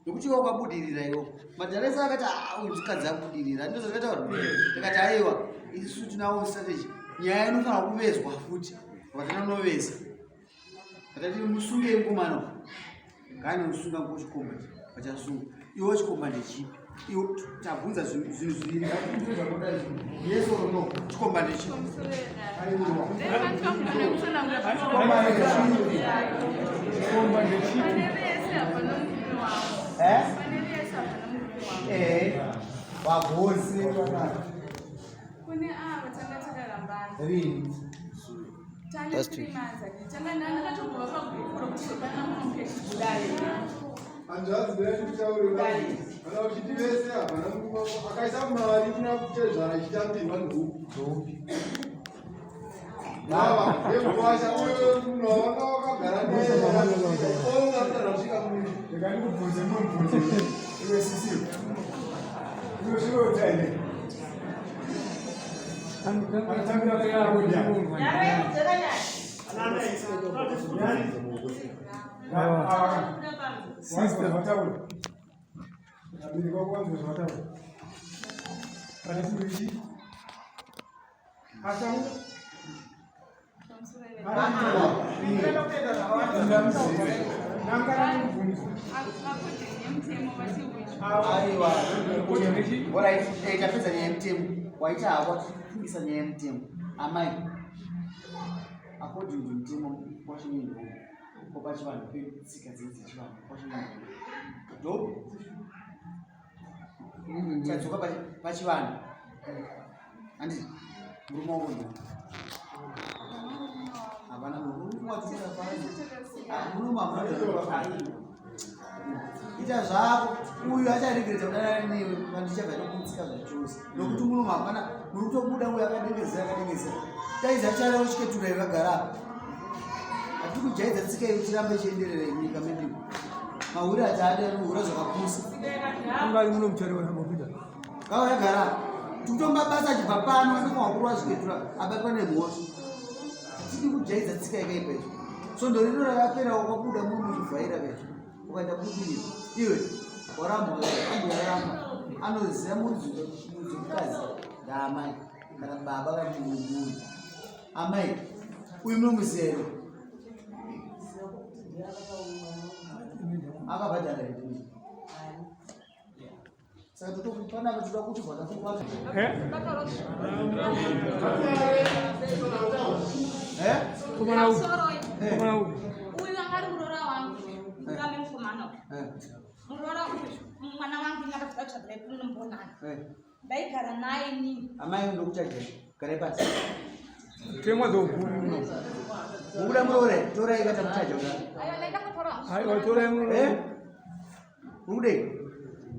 Nokuti wakabudirira iwo madarasa akati uzikadza kubudirira ndizvo zvakaita kuti akati aiwa isu tinawo strategy nyaya inofanira kuvezwa futi vatana noveza akati musunge mukomana ngani musunga kuchikomba vachasunga iwo chikomba ndechipi iwo tabvunza zvinhu zviviri yes or no chikomba ndechipi chikomba ndechipi vagosi kune ava tanga takarambana rini akaisa mari kuna kutezvara ichitambirwa nhupi nekuwasha uyo munhu wavanga wakagara neongakutarwa kusvika muni ndikandikubvunze mubvunze iwe sisiwo inosvirotaine anotambira kuyakuja vataura abiri kwakwanzwa zvataura anefurichi ataura aiwa tapedza nyaya yemutemo waita hava kufundisa nyaya yemutemo amai according to mutemo wachinyengo ko pachivanhu petsika dzedu dzechivanhu wachinyengo ndo tadzoka pachivanhu handi murume wako ndo havana murume watisira ita zvako uyu acharegereta kudana newe pandichabva nokutsika zvachose nokuti murume hapana muri kutobuda uyu akadengezera taiza chara uchiketura ikagara apa hatiri kujaidza tsika iyo tirambe ichienderera inyika medu mahuri ati ade ruhura zvakapusa ungali muno muchari wanamapita gawa yagara tikutomba basa achibva pano anokwakuru wazviketura abatwa nemhosva tiri kujaidza tsika ikaipa izvo so ndorino rakapera wakabuda muri muchivhaira vecho ukaenda kudii iwe waramba amboyaramba anoziva mudzimukadzi ndaamai kana baba kati mumuni amai uyu munomuzero akabhadhara ii saka totopanapa toda kuti vakakukwaka uyu angari murora wangu ngame mukomana murora mwana wangu ingakativatsvagirai kunombonana ndaigara naye nini amai ndokuchaja garai pasi temwa dzoguru mukuda murore torai kata mutaja aiwa ndaida kutora aiwa torai murore urikudei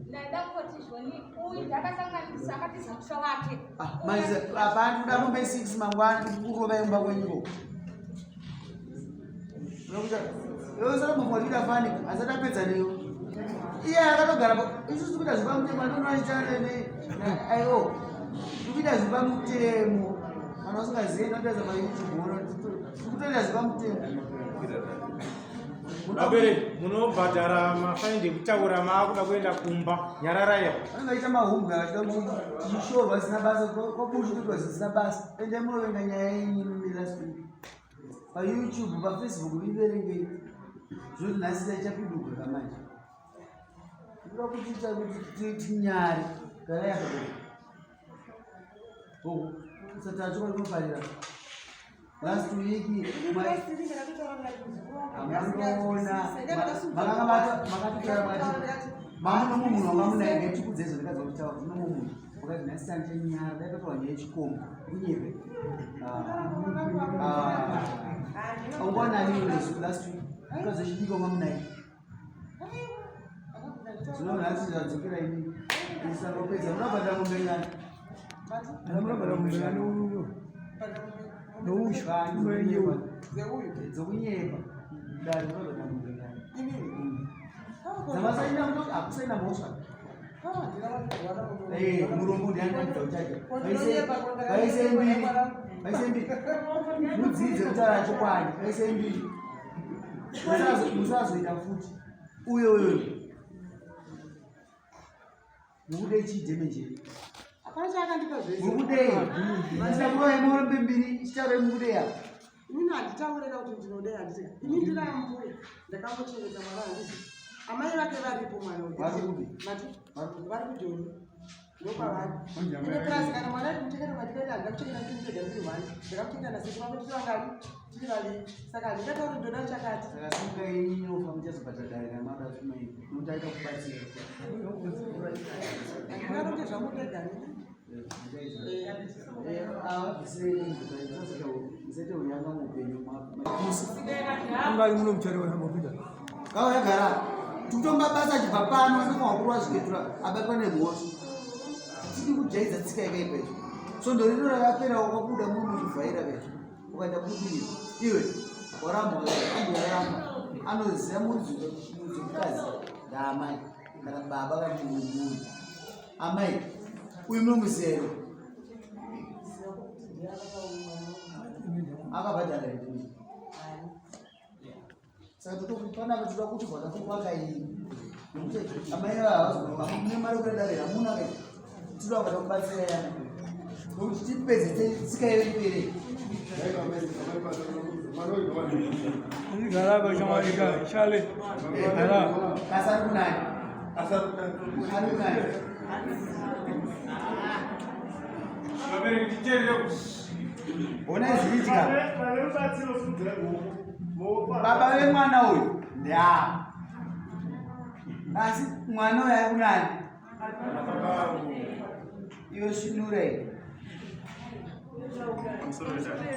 ndaida kutoti zvoni uyu ndakasanganisa akati zamusha wake maize apani kuda mombe 6 mangwani kurova imba kwenyiko saramufuatira fani asatapedza neyo iye akatogara isusu kuita zvipamutemo andonoaitane aiwo kuita zvipamutemo kana usingazivi notaisa payoutube kutoita zvipamutemo abereki munobhadhara mafaini ekutaura maakuda kuenda kumba nyararaya anenge aita mahumbu achida tichishorwa zvisina basa kobushikuitwa zvisina basa ende munovenga nyaya yenyu last week payoutube pafacebook viverengei zvoti nhasi taichapiduka kamanje ikuda kutiita kuti tinyari gara yakadai usati inofarira last week amunoona makatokera mati mamunomunhu wanga munaenge tikudzezo ndikadza kutaura tinomumunhu wakati nhasi tanchenyara daitotaura nyaya yechikombo kunyepe aungwanani last week ukazozvidika wanga munai zvinonhasi zvadzokera ini isanopedza munobhadhara mombe nyana dzokunyemba dzavasaina kuti akusaina mhosva murombo ndiandaidza uchacho vaise mbiri mudzidze kutaura chokwadi vaise mbiri musazoita futi uyo mukude chidhemenjeri mukudei ndisakuroya morombe mbiri chitaurei mukudeya Mimi handitaurira kuti ndinodei handisika. Ini ndirambuya ndakambochengeta mwana handisi. Amai vake varipo mwana uyu. Vari kuJoni. Ndokwavari. Ine klasi kana mwana ari kumuchengeta kwandikaita handikamuchengeta ndiri muWP1. Ndakamuchengeta nasiti vamwe tiri vangani? Tiri vaviri. Saka handingatauri ndoda chakati. Saka sunga inofa muchazobhadhadharira mada shumai. Munotaita kubatsira. Handingaronge zvangu ndega nini. Yagara tutomba basa achibva pano nemahukuru azviketura abatwa nemhosva tiri kujaidza tsika yakaipa izvo svondo rino rakapera wakabuda munhu kuvhaira kaizvo ukaenda kudii iwe waramba amboraramba anoziva mudzi mukadzi ndaamai kana baba kana munhu amai uyu munomuziva here akabhadhara ndii saka totopanapa toda kuti vakakukwakaii amai havazone mari kuredarira hamuna kai toda kuda kubatsira yana nokuti tipedze tsika yeipere Gara bagaimana Charlie? kasar kunani ari kunani ona izviitika baba vemwana uyu ndaa asi mwana uyu ari kunani iwe svinurei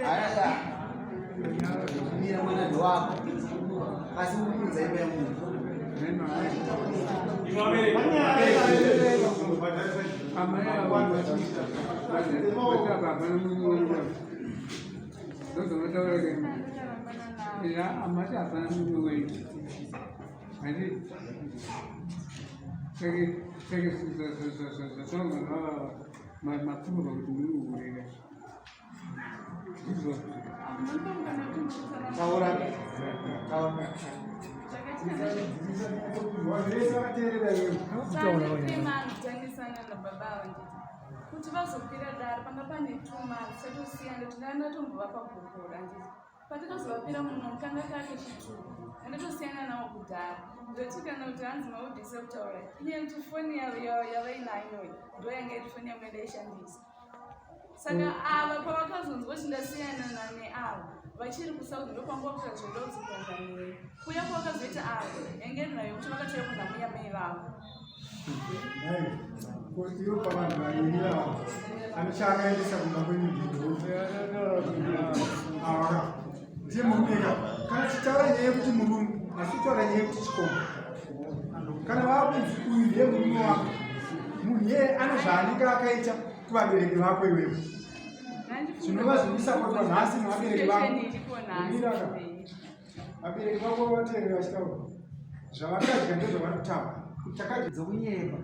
aya mira mwana ndowako kasi mukuudza imba yemunhu kuti vazopira dare panga pane 2 months satosiyana tinaenda tombovapa bhukura handiti patikazovapira munhu mukanga kake chitsvuku handitosiyana nawo kudhara ndotikana kuti hanzi maudhise kutaura iye kuti foni yavainayoyi ndo yanga iri foni yangu yandaishandisa saka ava pavakazonzwa kuti ndasiyana nane ava vachiri kusaudi ndokwanga vakuzvazoda kudzikondanei kuya kwavakazoita ava yange iri nayo kuti vakatouya kunhamuya mai vavo kuti yo pavanhu vaviri anochaakaendesa kumba kwenyudzidzo ndiye munyika kana tichitaura nyaya yekuti murume asi taura nyaya yekuti chikomba kana vakunzi uyu ndiye murume wako munhu iye ane zvaanenge akaita kuvabereki vako iwevo zvinova zvinisapotwa nhasi nevabereki vako vabereki vako vateerera vachitaura zvavakadya ndezvavari kutaura dzokunyemba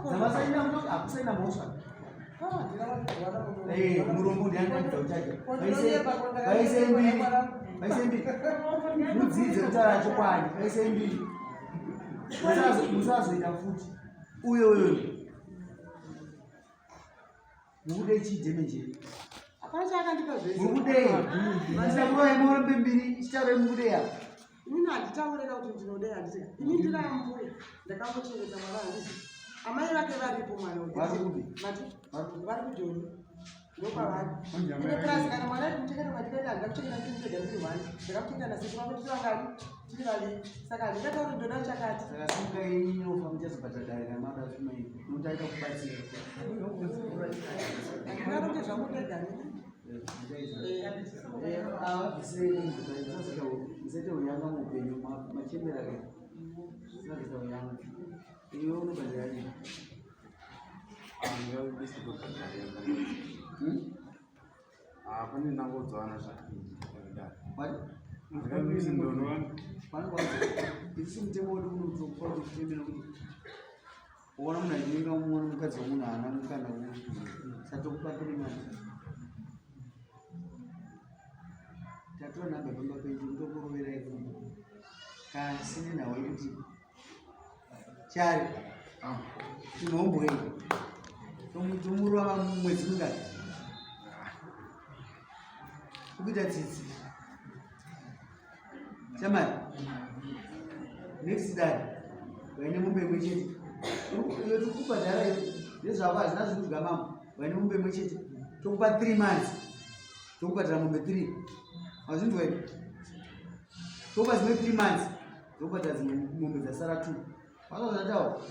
dzavasaina kuti akusaina mhosva murombo ndiandaidza uchacho vaise mbiri mudzidze kutaura chokwadi vaise mbiri musazoita futi uyo mukude chidhemenjeri mukudei ndisakuroya morombe mbiri chitaurei mukudeya Mimi handitaurira kuti ndinodei handisika. Ini ndirambuya ndakambochengeta mwana handisi. Amai vake varipo mwana uyu. Vari kuJoni. Ndokwavari. Ine klasi kana mwana ari kumuchengeta kwandikaita handikamuchengeta ndiri muWP1. Ndakamuchengeta nasiti vamwe tiri vangani? Tiri vaviri. Saka handingatauri ndoda chakati. Saka sunga inofa muchazobhadhadharira mada shumai. Munotaita kubatsira. Handingaronge zvangu ndega nini. Zete unyanga muupenyu machembera kai zinaita unyanga iwe unobhadhira nini isi mutemo uri kunotokupa kutendera kuti uona munhu achinenga mumwe mukadzi womunhu haana mukana satokupa 3 months tatonanga pamba penyu ndokoroverai kasi nenhau yekuti chari tinombwei tomurova mwedzi mingati ukuita tsitsi chamari next day vaine mombe imwe chete iyo tikubhadhara nezvako hazvina zvinodya mama vaine mombe imwe chete tokupa 3 months tokubhadhara mombe 3 hazvinzwa here tokupa dzimwe 3 months tokubhadhara dzimwe mombe dzasara 2 vakazvatawo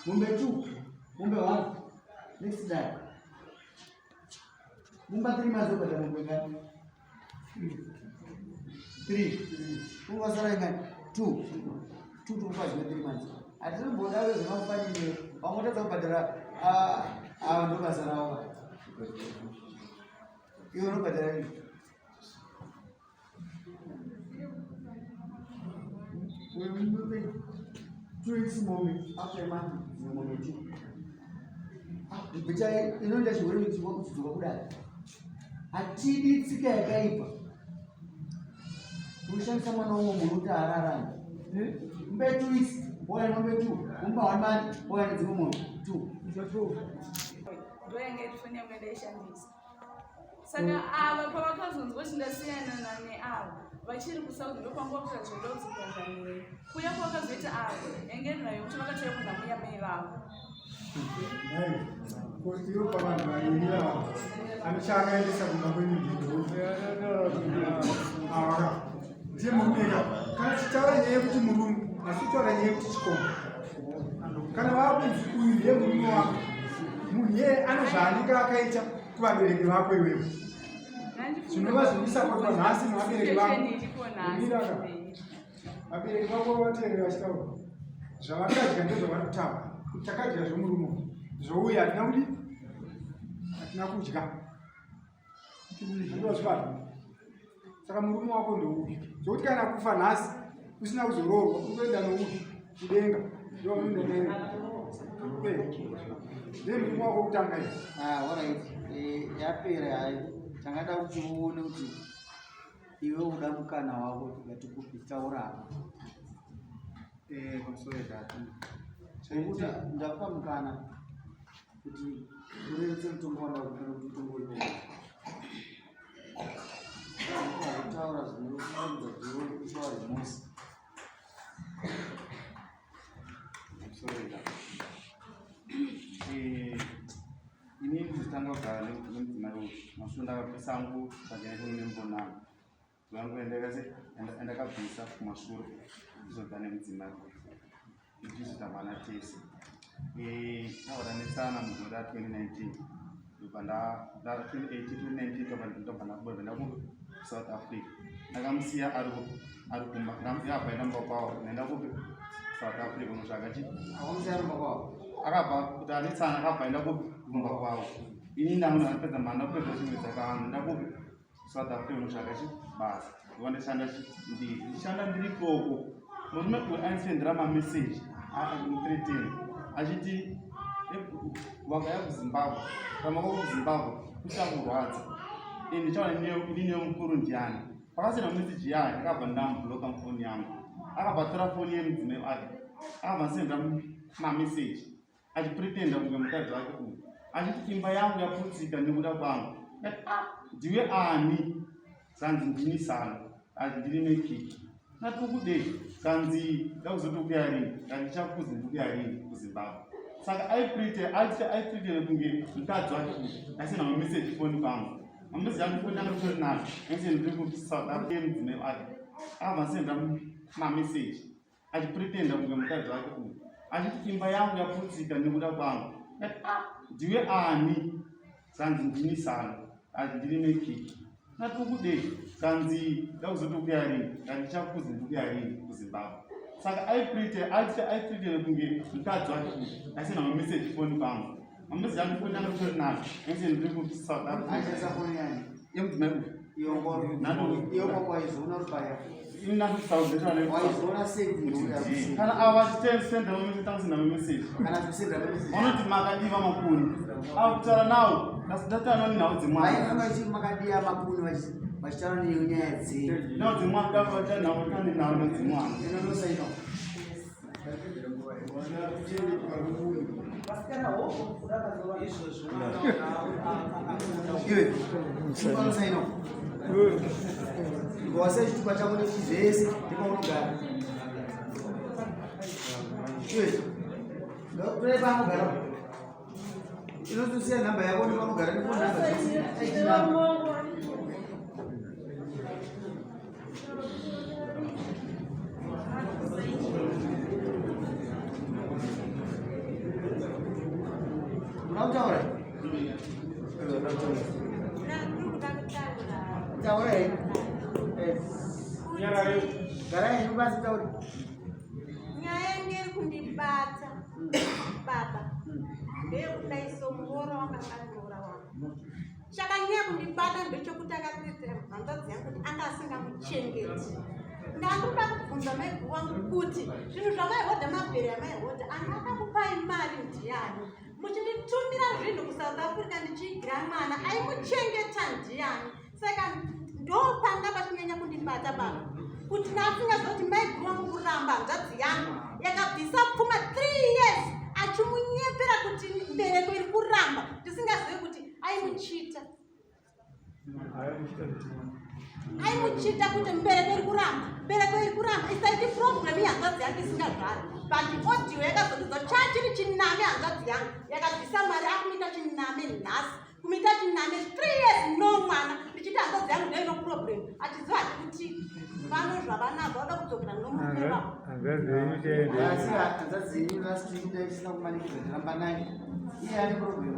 mombe 2 mombe 1 next day mumba 3 months tokubhadhara mombe ngani 3 ungasara ingani 2 tokupa dzimwe 3 months hatinombodawe zvinofanire vamotadza kubhadhara ava ndo basa ravo iwe unobhadhara ii 2 weeks mombe after a month dzimwe mombe 2 bhicha inoita zvirwere kudzoka kudai hatidi tsika yakaipa kushandisa mwana womwe munhu kuti ararame mbe 2 weeks oya nombe 2 umba 1 month oya nedzimwe mombe 2 ndoyange tifoni yangu ndaishandisa saka ava pavakazonzi kuti ndasiyana neavo vachiri kusauzi ndokwangu vakuta zvodaudzikanganiwe kuya kwakazoita avo yange nayo kuti vakatouya kunhamuya mai vavo kotiyo pavanhu vairira anochaakaendesa kumba kwenyu aka ndiye munyika kana chitaura nyaya yekuti murungu asi taura nyaya yekuti chikomba kana vakunzi uyu ndiye murume wako munhu iyeye ane zvaanenge akaita kuvabereki vako iwevo zvinova zvinisapotwa nhasi nevabereki vako vabereki vako vateerera vachitaura zvavakadya ndezvavarikutamba kuti takadya zvomurume zvouya hatina kudi hatina kudya ndozvivaa saka murume wako ndoupi zvokuti kana kufa nhasi usina kuzororwa unoenda noupi kudenga ndonoendae murume wako kutanga i yapera hai tangada kuti uone kuti iwe uda mukana wako tikatikupi taurapa kuti ndakupa mukana kuti ureretse mutombo wanda kufana kuti mutombo kutaura zvinofanirwa kutaura zvinosi inini nditanga kugara nemudzimai mashure ndakapesa angu pachine nembonana vangu endakabvisa kumashure ndizodza nemudzimai ichizotambana tese tavaranetsana mugore ra2019 2018 tobva ndakubva South Africa ndakamusiya ari kumba ndabva mumba kwavo naenda kupi South Africa unosvakachi akabva kuti anetsana akabva enda kupi kumba kwavo ini ndangu ndapedza mhanda kupedza chimwe dzakawanda ndakupi South Africa unosvakachi basa ndikandishanda ndiri ndichishanda ndiri ikoko murume uyu anisendera mameseji a310 achiti wakaya kuZimbabwe kama kwa kuZimbabwe kuchakurwadza ndichaona nine mukuru ndiani pakasina meseji yaye akabva ndambloka mufoni yangu akabva tora foni yemudzimai ake akabva senda mameseji achipretenda kunge mukadzi wake uyu achiti imba yangu yaputsika nekuda kwangu ndiwe ani zanzi ndini Sano ndiri mekiki natukudei zanzi ndakuzoti ukuya rini ndichakuzi ndikuya rini kuZimbabwe saka aipretenda kunge mukadzi wake uyu asina mameseji foni kwangu mameseji yangu foni yangu tori nayo ndiri kuSouth Africa mudzimai ake akabva senda mameseji achipretenda kunge mukadzi wake uyu achiti imba yangu yaputsika nekuda kwangu ndiwe ani zanzi ndini Sano ndiri mekiki natukudei zanzi ndakuzoti ukuya rini ndichakuzi ndikuya rini kuZimbabwe saka aipretenda kunge mukadzi wake uyu asina mameseji foni kwangu Ambuzi yangu foni yangu tori nayo. Ngithi ndiri ku South Africa. Aisha foni yani. Yemdzimai. Iyo Nano. iyo kwaizona rubaya. Ina kusawudza ne. Waizona saving Kana awachite send a message na message. kana kusenda message. Unoti makadiva makuni. Akutara nawo. Data nani nawo dzimai. Ai kama ichi makadia makuni vachitara nenyaya dzenyu. Nawo dzimai ndavacha nawo kandi nawo dzimai. Inonosaino. Iwe, inonosaino. Ngwase chitupa chako nechizvese ndikaunogara. Iwe, ndakutore paanogara. Inotusiya nhamba yako nepaanogara ndipo nhamba dzese. Taura. Taura. Nyara yo. Garai nubasi tauri. Nyaya ngeri kundibata baba ndekudaisongora wakakandora wangu chakanyanya kundibata ndechekuti akakuitira mhanzadzi yangu kuti anga asingamuchengeti ndakuda kubvunza maibhu wangu kuti zvinhu zvamaihodha mabheri amaihodha anga akakupai mari ndiyani muchinditumira zvinhu kuSouth Africa ndichigira mwana aimuchengeta ndiyani saka ndopanga pachinyanya kundibata baba kuti nasingazoti maibhu wangu kuramba hanzvadzi yangu yakabvisa pfuma 3 years achimunyepera kuti mbereko iri kuramba ndisingazivi kuti aimuchita aimuchita kuti mbereko iri kuramba isaiti problem yehanzvadzi yangu isingazvari but audio yakazotiza chachiri chiname hanzvadzi yangu yakabvisa mari akumuita chiname nhasi kumuita chiname 3 years no mwana ndichiti hanzvadzi yangu ndoino problem achiziva kuti vano zvavanazvo vada kudzokera nomume vavo Asi hanzadzenyu last week ndaisina kumanikidza ndoramba naye. Iye ane problem.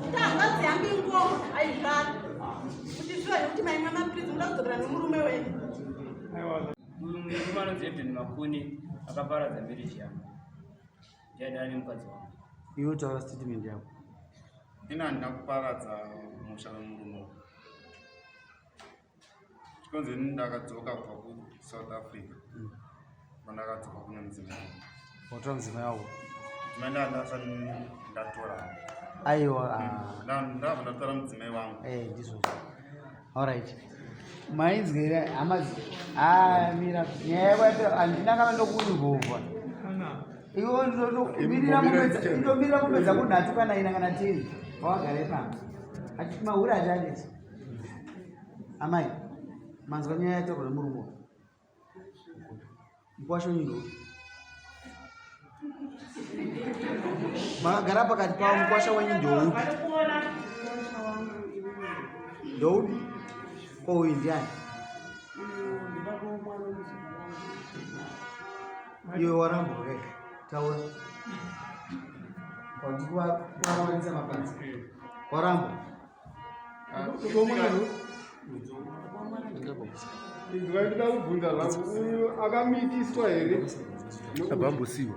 kuti hanzvadzi yangu ingomo aizvara kuti zviva yekuti maimwa mapirizi muda kudzokera nomurume wenyu murume anonzi Edwin Makuni akaparadza marriage yangu ndiadana nemukadzi wangu. Iwe taura statement yako. Ina ndakuparadza musha wemurume. Chikonzi ndakadzoka kubva kuSouth Africa. Mandakadzoka kune mudzimai. Watora mudzimai wako. Mudzimai ndasati ndatora. Aiwa. Ndabva ndatora mudzimai wangu. Ndizvo. Alright. Mainzwira hamazi. Mira. Nyaya yako handina kana ndokuingovha. Iwo ndomirira kupedza kunhatu kana ina kana 10 wagare pano achiti mahura achaneti amai manzwa nyaya yataurwa nemurume mukwasho nyundo makagara pakati pavo mukwasha wenyu ndoupi ndoupi kwouyu ndiani iwe warambore taura kwawanisa mapanzi waramba ndinoda kubvunza zvangu uyu akamitiswa here abambosiwa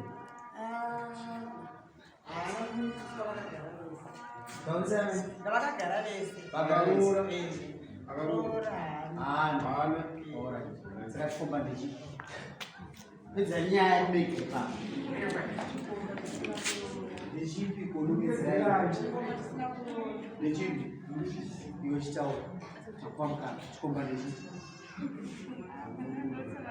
ndavakagara vese akaroora saka chikomba ndechi pedza nyaya yekumekepa nechipi konongedzera nechipi iwe chitaura akwamukana chikomba nechi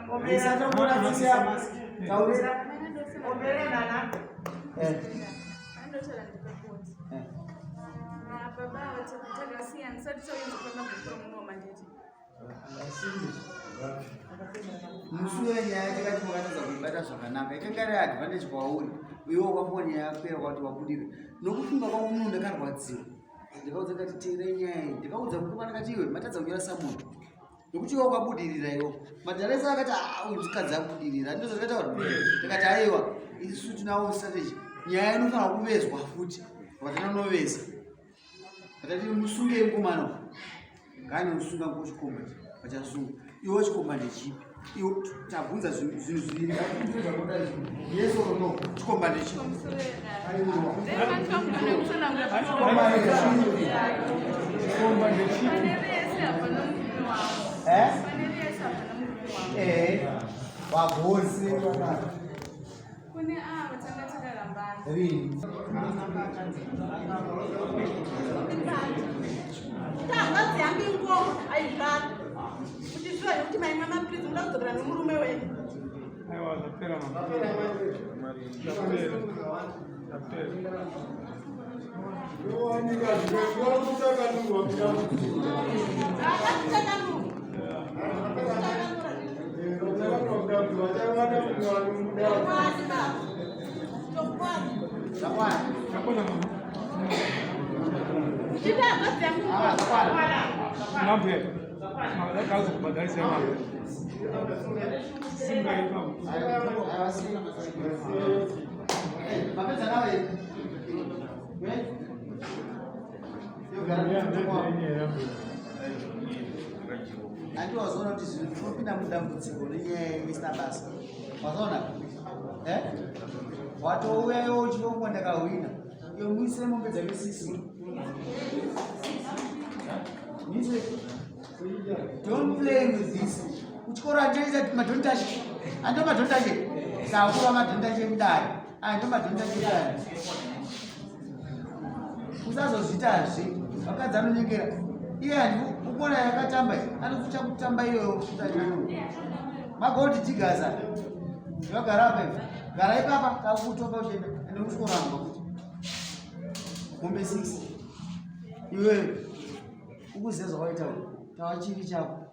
baba takasiyana ndisati taenza pamabhukuro muno mandeti musi wenyaya takati wakatadza kuibata zvakanaka ikanga iri advantage kwauri iwe wakambona nyaya yapera kwati wabudire nokufunga kwangu muno ndakarwadziwa ndikaudza kati teerai nyaya iyi ndikaudza mukomana kati iwe matadza kunyora samunhu nokuti iwe wakabudirira iwo madharesa akati uyu mukadzi akubudirira ndozvakataura ndikati aiwa isu tinawo strategy nyaya inofanira kuvezwa futi vatana noveza atati musunge mukomana ngane musunga kuchikomba vachasunga iwe chikomba ndechipi iwe tabvunza zvinhu zviviri Yeso no chikomba nechi. Wagosi bana. Kune vatanga takarambana. Rini. Tangazi yangu ingomo aizvati. Kuti shuwa yokuti maimwa mapirizi mudaudzorera nomurume wenyu. Aiwa, zapera mama. Zapera. Mambe. Mama kazi kubadilisha mambo. Simba hiyo. Mapesa nawe. Andi wazoona kuti zvinhu zvinopinda mudambudziko nenyaya yeMr. Basa. Wazoona? Watouyayo uchivongwa ndakahwina. Iyo muisire mombe dzake 6. Muisire. Don't play with this. Uchikora ndoita madhontaje. Ando madhontaje. Sakuva madhontaje mudare. Ando madhontaje mudare. Usazozvitazve vakadzi anonyengera iye hanhu ukona yakatamba anokucha kutamba iyoyo magoti tigaza vagara apa ivi gara ipapa kakutoka uchienda ende uchikoramba kuti mombe 6 iweyo ukuziva zvakaita tawa chivi chako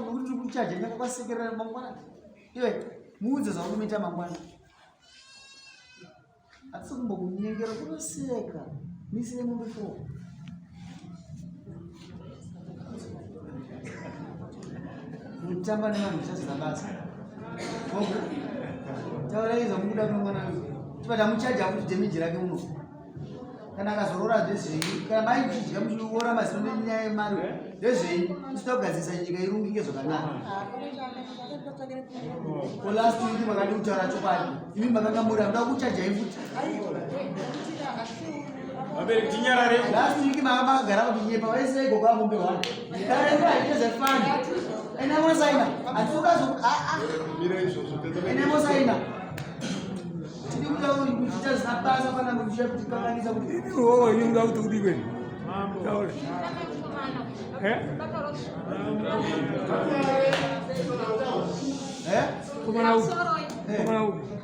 nokuti tiri kuchaja nyakakwasekerera mangwana iwe muudze zvakunoita mangwana asi kumbokunyengera kunoseka misire mombe 4 mutamba nevanhu zvichazvina basa tauraiza mukuda kunomwana tibata muchaja kuti dhemeji rake uno kana akazorora zvezvenyu kana maitidya muchiora mazino nenyaya yemari zvezvenyu tichitogadzisa nyika irungike zvakanaka last week makati kutaura chokwadi imi makanga muri hamuda kuchajai futi last week makagara pakunyepa vaisiraigo kwamombe 1 karenga itezefani enemosaina hatiokazo enemosaina tiri kuita zinabasa pana muchia kuti kanganisa kuti Iwo nyunga kuti kudikweni. Taule. Kumana upi? Kumana upi?